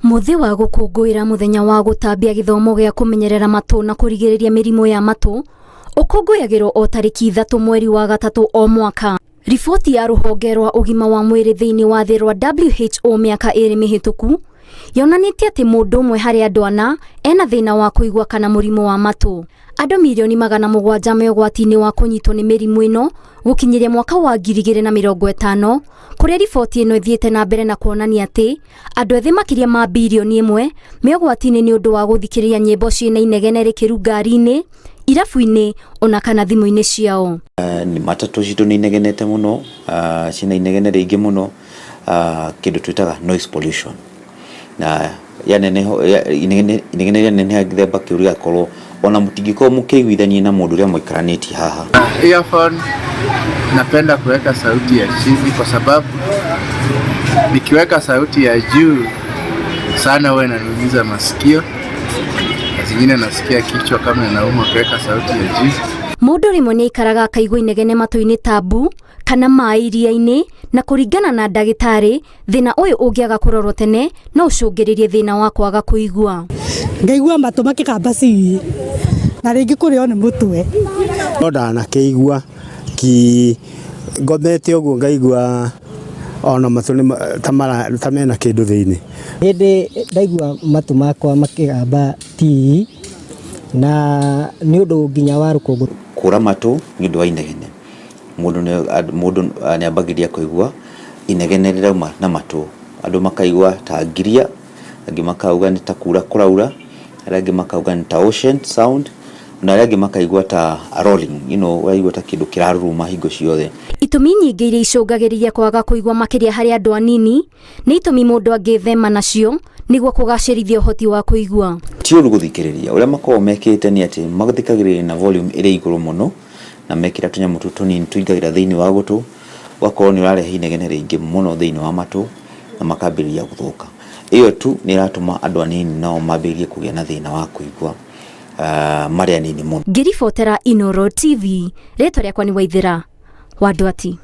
Muthi wa gukungwira muthenya wa gutambia githomo gia kumenyerera matu na kurigiriria mirimo ya matu ukunguyagirwo o tariki 3 mweri wa gatatu o mwaka. Riboti ya ruhonge rwa ugima wa mwiri thiini wa thi rwa WHO miaka 2 mihituku yonanitie ati mundu umwe hari andu ana ena thina wa kuigua kana murimo wa matu. Andu milioni 700 me ugwati-ini wa kunyitwo ni mirimu ino gukinyiria mwaka wa 2050, kuria riboti ino ithiete na mbere na kuonania ati andu ethi makiria ma bilioni 1 me ugwati-ini ni undu wa guthikiriria nyimbo ciina inegene rikiru ngari-ini, irabu-ini ona kana thimu-ini ciao. Ni matatu citu ni inegenete muno, ciina inegene ringi muno, kindu twitaga noise pollution. Na inegene nene githemba kiu gigakorwo ona mutingiko mukiiguithania na mundu uria muikaraniti haha. Earphone napenda kuweka sauti ya chini kwa sababu nikiweka sauti ya juu sana huwa inaniumiza masikio. Zingine nasikia kichwa kama inauma kuweka sauti ya juu. Mundu rimwe ni ikaraga akaigua inegene matu-ini tabu kana mai iria-ini, na kuringana na ndagitari thina uyu ungiaga kurorwo tene no ucungiririe thina wa kwaga kuigua. Ngaigua matu makikamba ci na ringi kurio ni mutwe no ndanakeigua ki ngomete uguo ngaigua ona matu ni tamena kindu thiini. Hindi ndaigua matu makwa makigamba ti na ni undu nginya wa rukungu kura matu ni undu wa inegene. Mundu ni ambagiria kuigua inegene rirauma na matu, andu makaigua ta ngiria, angi makauga ni ta kura kuraura, angi makauga ni ta ocean sound, na angi makaigua ta rolling, waigua ta kindu kiraruruma hingo ciothe. Itumi nyingi iria icungagiriria kwaga kuigua makiria hari andu anini ni itumi mundu angithema nacio niguo kugacirithia uhoti wa kuigua. Ti uru guthikiriria uria makorwo mekite ni ati maguthikagiriria na volume iri iguru muno na mekira tunyamu tunini tuingagira thiini wa gutu, wakorwo ni urarehe inegene ringi muno thiini wa matu na makambiriria guthuka. Iyo tu ni iratuma andu anini nao mambirie kugia na thina wa kuigua mari anini muno. Ngiribotera Inooro TV, ritwa riakwa ni Waithira wa Ndwati.